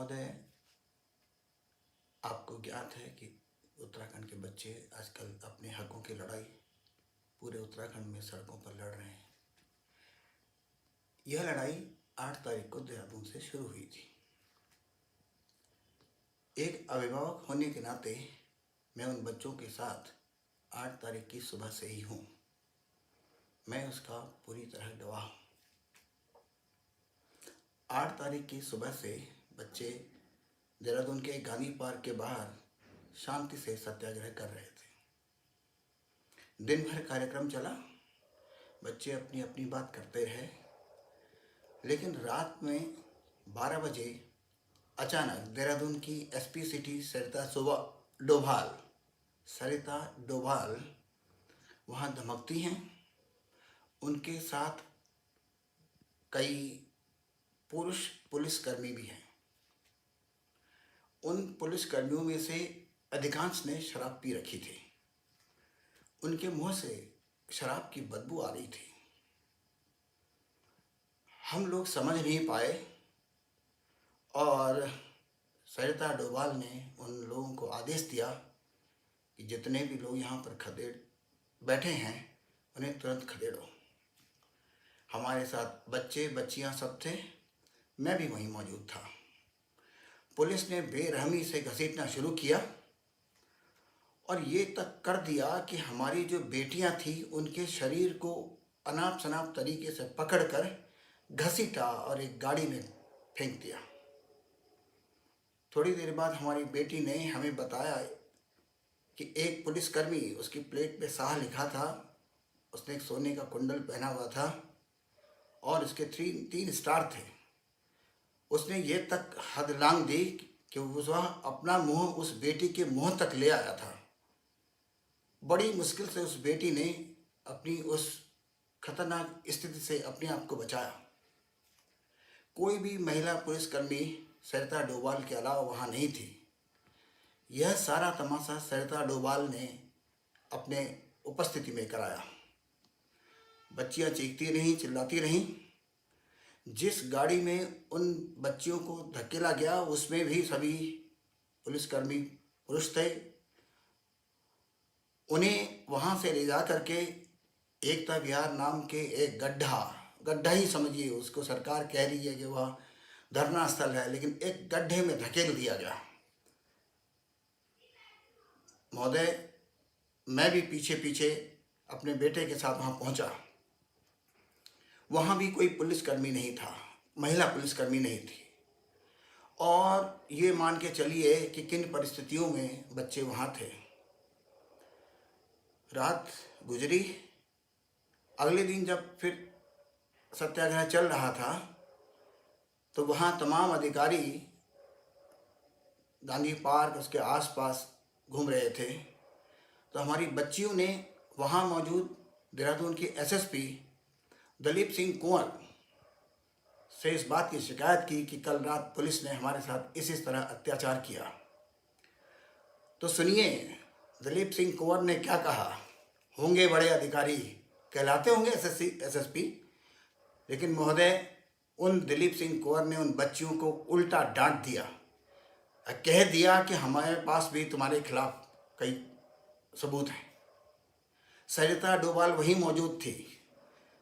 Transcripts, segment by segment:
महोदय, आपको ज्ञात है कि उत्तराखंड के बच्चे आजकल अपने हकों की लड़ाई पूरे उत्तराखंड में सड़कों पर लड़ रहे हैं। यह लड़ाई 8 तारीख को देहरादून से शुरू हुई थी। एक अभिभावक होने के नाते मैं उन बच्चों के साथ 8 तारीख की सुबह से ही हूँ। मैं उसका पूरी तरह गवाह हूँ। 8 तारीख की सुबह से बच्चे देहरादून के गांधी पार्क के बाहर शांति से सत्याग्रह कर रहे थे। दिन भर कार्यक्रम चला, बच्चे अपनी अपनी बात करते रहे, लेकिन रात में 12 बजे अचानक देहरादून की एसपी सिटी सरिता डोभाल वहाँ धमकती हैं। उनके साथ कई पुरुष पुलिसकर्मी भी हैं। उन पुलिसकर्मियों में से अधिकांश ने शराब पी रखी थी। उनके मुंह से शराब की बदबू आ रही थी। हम लोग समझ नहीं पाए और सरिता डोभाल ने उन लोगों को आदेश दिया कि जितने भी लोग यहाँ पर बैठे हैं उन्हें तुरंत खदेड़ो। हमारे साथ बच्चे बच्चियाँ सब थे, मैं भी वहीं मौजूद था। पुलिस ने बेरहमी से घसीटना शुरू किया और ये तक कर दिया कि हमारी जो बेटियां थी उनके शरीर को अनाप शनाप तरीके से पकड़कर घसीटा और एक गाड़ी में फेंक दिया। थोड़ी देर बाद हमारी बेटी ने हमें बताया कि एक पुलिसकर्मी, उसकी प्लेट पे शाह लिखा था, उसने एक सोने का कुंडल पहना हुआ था और उसके 3 स्टार थे। उसने ये तक हद लांघ दी कि वह अपना मुंह उस बेटी के मुंह तक ले आया था। बड़ी मुश्किल से उस बेटी ने अपनी उस खतरनाक स्थिति से अपने आप को बचाया। कोई भी महिला पुलिसकर्मी सरिता डोभाल के अलावा वहाँ नहीं थी। यह सारा तमाशा सरिता डोभाल ने अपने उपस्थिति में कराया। बच्चियाँ चीखती रहीं, चिल्लाती रहीं। जिस गाड़ी में उन बच्चियों को धकेला गया उसमें भी सभी पुलिसकर्मी पुरुष थे। उन्हें वहाँ से ले जा करके एकता विहार नाम के एक गड्ढा ही समझिए, उसको सरकार कह रही है कि वह धरना स्थल है, लेकिन एक गड्ढे में धकेल दिया गया। महोदय, मैं भी पीछे पीछे अपने बेटे के साथ वहाँ पहुँचा। वहाँ भी कोई पुलिसकर्मी नहीं था, महिला पुलिसकर्मी नहीं थी। और ये मान के चलिए कि किन परिस्थितियों में बच्चे वहाँ थे। रात गुजरी। अगले दिन जब फिर सत्याग्रह चल रहा था तो वहाँ तमाम अधिकारी गांधी पार्क उसके आसपास घूम रहे थे। तो हमारी बच्चियों ने वहाँ मौजूद देहरादून की एसएसपी दलीप सिंह कुंवर से इस बात की शिकायत की कि कल रात पुलिस ने हमारे साथ इस तरह अत्याचार किया। तो सुनिए दलीप सिंह कुंवर ने क्या कहा। होंगे बड़े अधिकारी, कहलाते होंगे एसएसपी, लेकिन महोदय उन दलीप सिंह कुंवर ने उन बच्चियों को उल्टा डांट दिया, कह दिया कि हमारे पास भी तुम्हारे खिलाफ कई सबूत हैं। सरिता डोभाल वहीं मौजूद थी।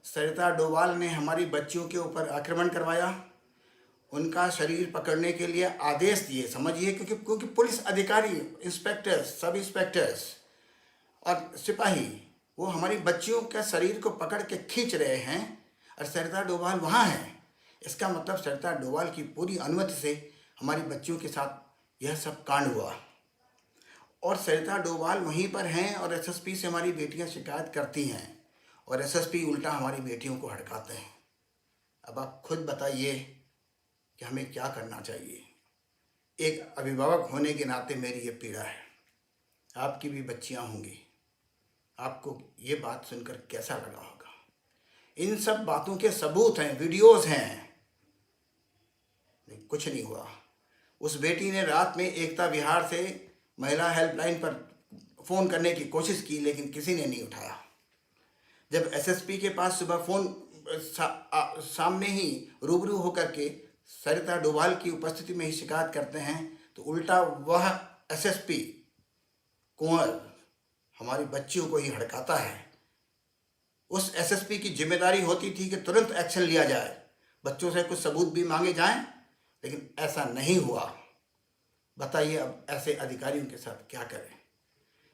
सरिता डोभाल ने हमारी बच्चियों के ऊपर आक्रमण करवाया, उनका शरीर पकड़ने के लिए आदेश दिए। समझिए, क्योंकि पुलिस अधिकारी, इंस्पेक्टर्स, सब इंस्पेक्टर्स और सिपाही वो हमारी बच्चियों के शरीर को पकड़ के खींच रहे हैं और सरिता डोभाल वहाँ है। इसका मतलब सरिता डोभाल की पूरी अनुमति से हमारी बच्चियों के साथ यह सब कांड हुआ और सरिता डोभाल वहीं पर हैं और एसएसपी से हमारी बेटियां शिकायत करती हैं और एसएसपी उल्टा हमारी बेटियों को हड़काते हैं। अब आप खुद बताइए कि हमें क्या करना चाहिए। एक अभिभावक होने के नाते मेरी ये पीड़ा है। आपकी भी बच्चियां होंगी, आपको ये बात सुनकर कैसा लगा होगा। इन सब बातों के सबूत हैं, वीडियोस हैं, कुछ नहीं हुआ। उस बेटी ने रात में एकता विहार से महिला हेल्पलाइन पर फ़ोन करने की कोशिश की, लेकिन किसी ने नहीं उठाया। जब एसएसपी के पास सुबह फ़ोन सामने ही रूबरू होकर के सरिता डोभाल की उपस्थिति में ही शिकायत करते हैं तो उल्टा वह एसएसपी कुंवर हमारी बच्चियों को ही हड़काता है। उस एसएसपी की जिम्मेदारी होती थी कि तुरंत एक्शन लिया जाए, बच्चों से कुछ सबूत भी मांगे जाएं, लेकिन ऐसा नहीं हुआ। बताइए अब ऐसे अधिकारियों के साथ क्या करें।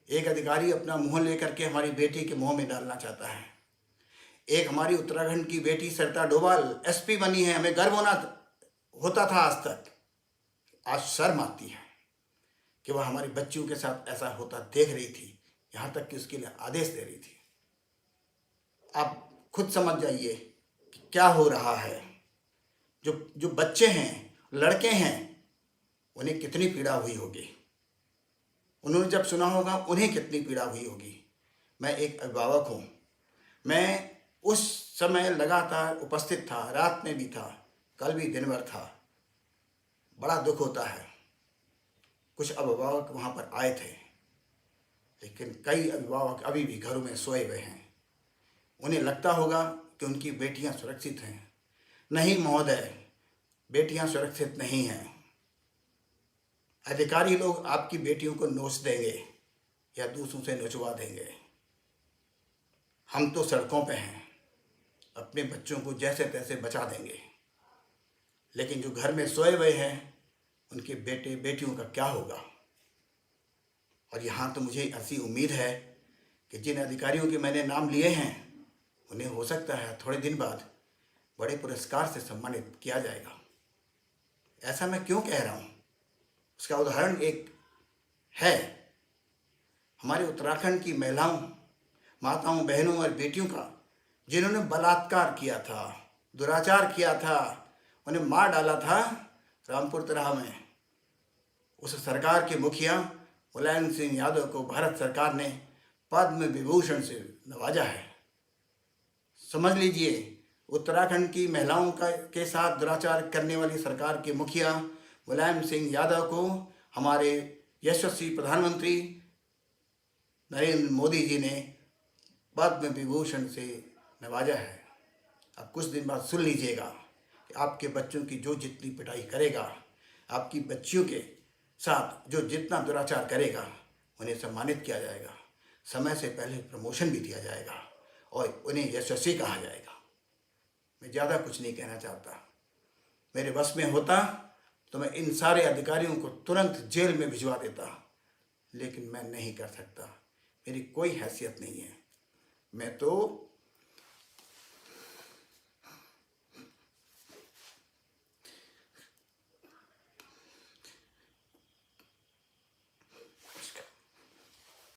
एक अधिकारी अपना मुंह लेकर के हमारी बेटी के मुंह में डालना चाहता है। एक हमारी उत्तराखंड की बेटी सरिता डोभाल एसपी बनी है, हमें गर्व होता था आज तक। आज शर्म आती है कि वह हमारी बच्चियों के साथ ऐसा होता देख रही थी, यहाँ तक कि उसके लिए आदेश दे रही थी। आप खुद समझ जाइए कि क्या हो रहा है। जो बच्चे हैं, लड़के हैं, उन्हें कितनी पीड़ा हुई होगी। उन्होंने जब सुना होगा उन्हें कितनी पीड़ा हुई होगी। मैं एक अभिभावक हूँ, मैं उस समय लगातार उपस्थित था, रात में भी था, कल भी दिन भर था। बड़ा दुख होता है। कुछ अभिभावक वहाँ पर आए थे, लेकिन कई अभिभावक अभी भी घरों में सोए हुए हैं। उन्हें लगता होगा कि उनकी बेटियां सुरक्षित हैं। नहीं महोदय, बेटियां सुरक्षित नहीं हैं। अधिकारी लोग आपकी बेटियों को नोच देंगे या दूसरों से नोचवा देंगे। हम तो सड़कों पे हैं, अपने बच्चों को जैसे तैसे बचा देंगे, लेकिन जो घर में सोए हुए हैं उनके बेटे बेटियों का क्या होगा। और यहाँ तो मुझे ऐसी उम्मीद है कि जिन अधिकारियों के मैंने नाम लिए हैं उन्हें हो सकता है थोड़े दिन बाद बड़े पुरस्कार से सम्मानित किया जाएगा। ऐसा मैं क्यों कह रहा हूँ, उसका उदाहरण एक है। हमारे उत्तराखंड की महिलाओं, माताओं, बहनों और बेटियों का जिन्होंने बलात्कार किया था, दुराचार किया था, उन्हें मार डाला था रामपुर तराह में। उस सरकार के मुखिया मुलायम सिंह यादव को भारत सरकार ने पद्म विभूषण से नवाजा है। समझ लीजिए, उत्तराखंड की महिलाओं के साथ दुराचार करने वाली सरकार के मुखिया मुलायम सिंह यादव को हमारे यशस्वी प्रधानमंत्री नरेंद्र मोदी जी ने पद्म विभूषण से नवाजा है। अब कुछ दिन बाद सुन लीजिएगा कि आपके बच्चों की जो जितनी पिटाई करेगा, आपकी बच्चियों के साथ जो जितना दुराचार करेगा, उन्हें सम्मानित किया जाएगा। समय से पहले प्रमोशन भी दिया जाएगा और उन्हें यशस्वी कहा जाएगा। मैं ज़्यादा कुछ नहीं कहना चाहता। मेरे बस में होता तो मैं इन सारे अधिकारियों को तुरंत जेल में भिजवा देता, लेकिन मैं नहीं कर सकता। मेरी कोई हैसियत नहीं है। मैं तो